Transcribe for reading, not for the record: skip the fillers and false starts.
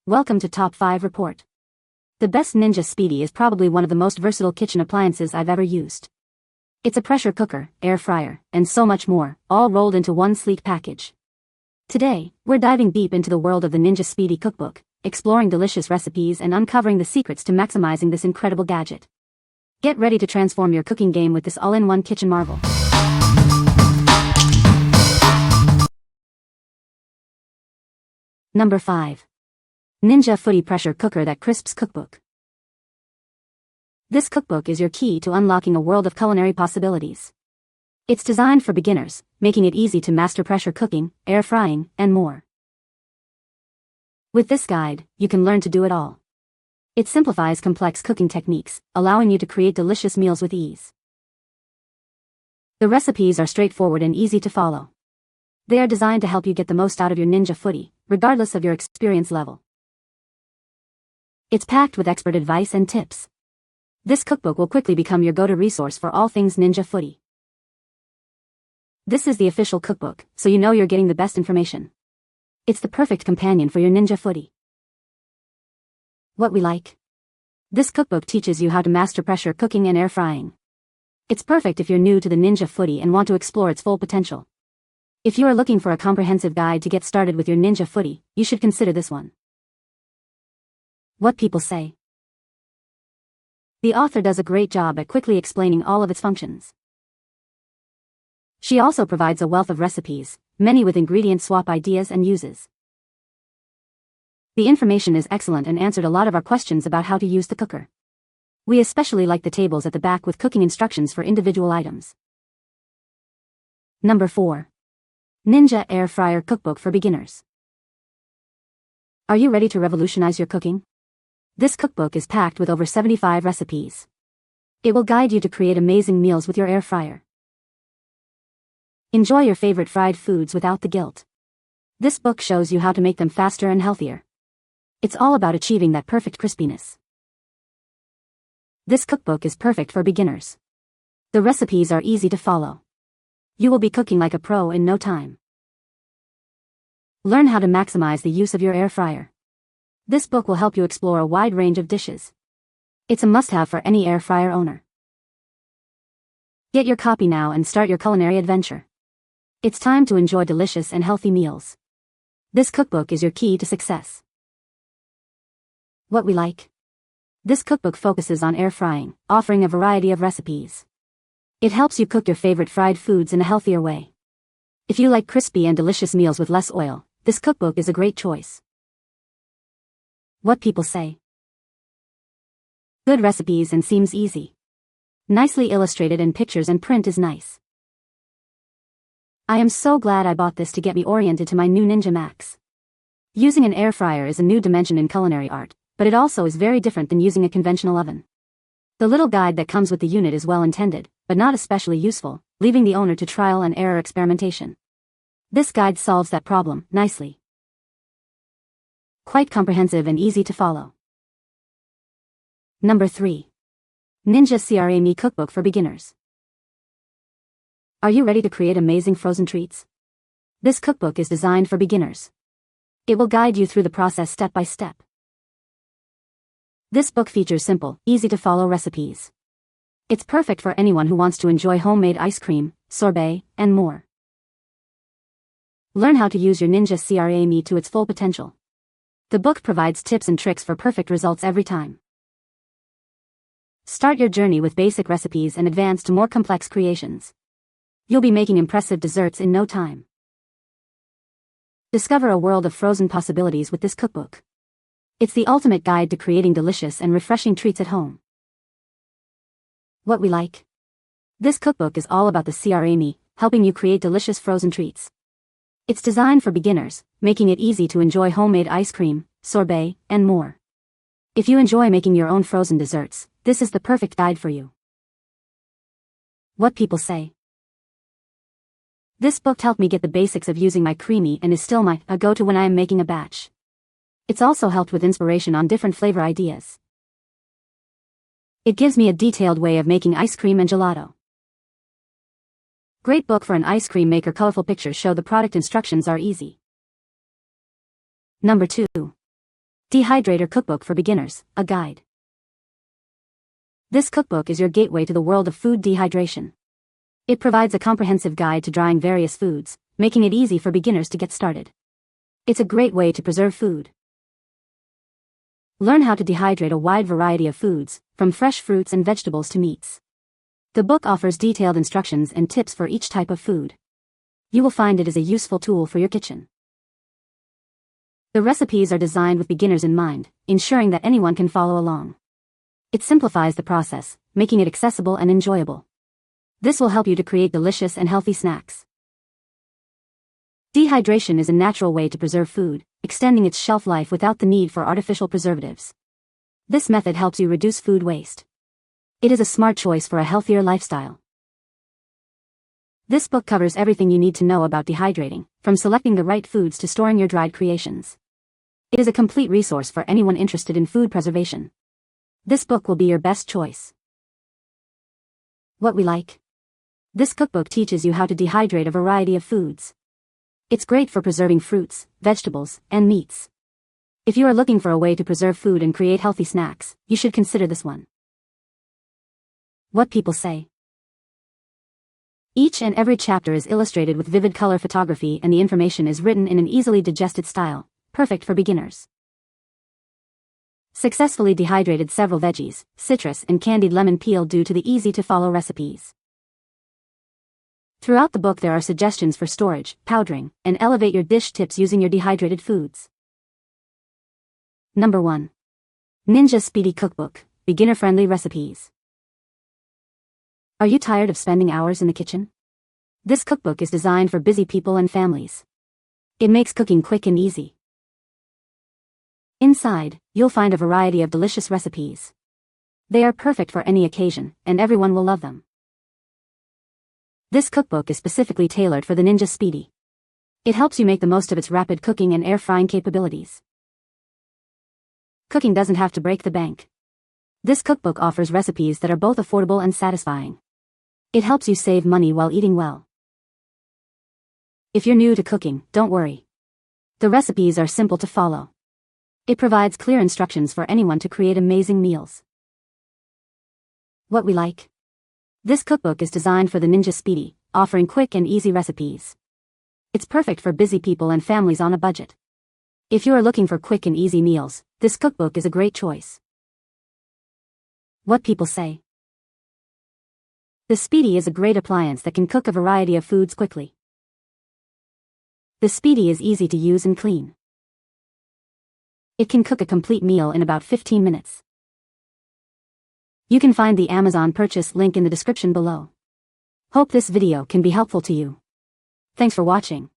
Welcome to Top 5 Report. The best Ninja Speedi is probably one of the most versatile kitchen appliances I've ever used. It's a pressure cooker, air fryer, and so much more, all rolled into one sleek package. Today, we're diving deep into the world of the Ninja Speedi Cookbook, exploring delicious recipes and uncovering the secrets to maximizing this incredible gadget. Get ready to transform your cooking game with this all-in-one kitchen marvel. Number 5. Ninja Foodi Pressure Cooker That Crisps Cookbook. This cookbook is your key to unlocking a world of culinary possibilities. It's designed for beginners, making it easy to master pressure cooking, air frying, and more. With this guide, you can learn to do it all. It simplifies complex cooking techniques, allowing you to create delicious meals with ease. The recipes are straightforward and easy to follow. They are designed to help you get the most out of your Ninja Foodi, regardless of your experience level. It's packed with expert advice and tips. This cookbook will quickly become your go-to resource for all things Ninja Foodi. This is the official cookbook, so you know you're getting the best information. It's the perfect companion for your Ninja Foodi. What we like. This cookbook teaches you how to master pressure cooking and air frying. It's perfect if you're new to the Ninja Foodi and want to explore its full potential. If you are looking for a comprehensive guide to get started with your Ninja Foodi, you should consider this one. What people say. The author does a great job at quickly explaining all of its functions. She also provides a wealth of recipes, many with ingredient swap ideas and uses. The information is excellent and answered a lot of our questions about how to use the cooker. We especially like the tables at the back with cooking instructions for individual items. Number 4. Ninja Air Fryer Cookbook for Beginners. Are you ready to revolutionize your cooking? This cookbook is packed with over 75 recipes. It will guide you to create amazing meals with your air fryer. Enjoy your favorite fried foods without the guilt. This book shows you how to make them faster and healthier. It's all about achieving that perfect crispiness. This cookbook is perfect for beginners. The recipes are easy to follow. You will be cooking like a pro in no time. Learn how to maximize the use of your air fryer. This book will help you explore a wide range of dishes. It's a must-have for any air fryer owner. Get your copy now and start your culinary adventure. It's time to enjoy delicious and healthy meals. This cookbook is your key to success. What we like. This cookbook focuses on air frying, offering a variety of recipes. It helps you cook your favorite fried foods in a healthier way. If you like crispy and delicious meals with less oil, this cookbook is a great choice. What people say. Good recipes and seems easy. Nicely illustrated and pictures and print is nice. I am so glad I bought this to get me oriented to my new Ninja Max. Using an air fryer is a new dimension in culinary art, but it also is very different than using a conventional oven. The little guide that comes with the unit is well intended, but not especially useful, leaving the owner to trial and error experimentation. This guide solves that problem nicely. Quite comprehensive and easy to follow. Number 3. Ninja CREAMi Cookbook for Beginners. Are you ready to create amazing frozen treats? This cookbook is designed for beginners. It will guide you through the process step by step. This book features simple, easy-to-follow recipes. It's perfect for anyone who wants to enjoy homemade ice cream, sorbet, and more. Learn how to use your Ninja CREAMi to its full potential. The book provides tips and tricks for perfect results every time. Start your journey with basic recipes and advance to more complex creations. You'll be making impressive desserts in no time. Discover a world of frozen possibilities with this cookbook. It's the ultimate guide to creating delicious and refreshing treats at home. What we like. This cookbook is all about the CREAMi, helping you create delicious frozen treats. It's designed for beginners, making it easy to enjoy homemade ice cream, sorbet, and more. If you enjoy making your own frozen desserts, this is the perfect guide for you. What people say. This book helped me get the basics of using my CREAMi and is still my go-to when I am making a batch. It's also helped with inspiration on different flavor ideas. It gives me a detailed way of making ice cream and gelato. Great book for an ice cream maker. Colorful pictures show the product instructions are easy. Number 2. Dehydrator Cookbook for Beginners, a guide. This cookbook is your gateway to the world of food dehydration. It provides a comprehensive guide to drying various foods, making it easy for beginners to get started. It's a great way to preserve food. Learn how to dehydrate a wide variety of foods, from fresh fruits and vegetables to meats. The book offers detailed instructions and tips for each type of food. You will find it is a useful tool for your kitchen. The recipes are designed with beginners in mind, ensuring that anyone can follow along. It simplifies the process, making it accessible and enjoyable. This will help you to create delicious and healthy snacks. Dehydration is a natural way to preserve food, extending its shelf life without the need for artificial preservatives. This method helps you reduce food waste. It is a smart choice for a healthier lifestyle. This book covers everything you need to know about dehydrating, from selecting the right foods to storing your dried creations. It is a complete resource for anyone interested in food preservation. This book will be your best choice. What we like. This cookbook teaches you how to dehydrate a variety of foods. It's great for preserving fruits, vegetables, and meats. If you are looking for a way to preserve food and create healthy snacks, you should consider this one. What people say. Each and every chapter is illustrated with vivid color photography, and the information is written in an easily digested style, perfect for beginners. Successfully dehydrated several veggies, citrus and candied lemon peel due to the easy-to-follow recipes. Throughout the book there are suggestions for storage, powdering, and elevate your dish tips using your dehydrated foods. Number 1. Ninja Speedi Cookbook, beginner-friendly recipes. Are you tired of spending hours in the kitchen? This cookbook is designed for busy people and families. It makes cooking quick and easy. Inside, you'll find a variety of delicious recipes. They are perfect for any occasion, and everyone will love them. This cookbook is specifically tailored for the Ninja Speedi. It helps you make the most of its rapid cooking and air frying capabilities. Cooking doesn't have to break the bank. This cookbook offers recipes that are both affordable and satisfying. It helps you save money while eating well. If you're new to cooking, don't worry. The recipes are simple to follow. It provides clear instructions for anyone to create amazing meals. What we like. This cookbook is designed for the Ninja Speedi, offering quick and easy recipes. It's perfect for busy people and families on a budget. If you are looking for quick and easy meals, this cookbook is a great choice. What people say. The Speedi is a great appliance that can cook a variety of foods quickly. The Speedi is easy to use and clean. It can cook a complete meal in about 15 minutes. You can find the Amazon purchase link in the description below. Hope this video can be helpful to you. Thanks for watching.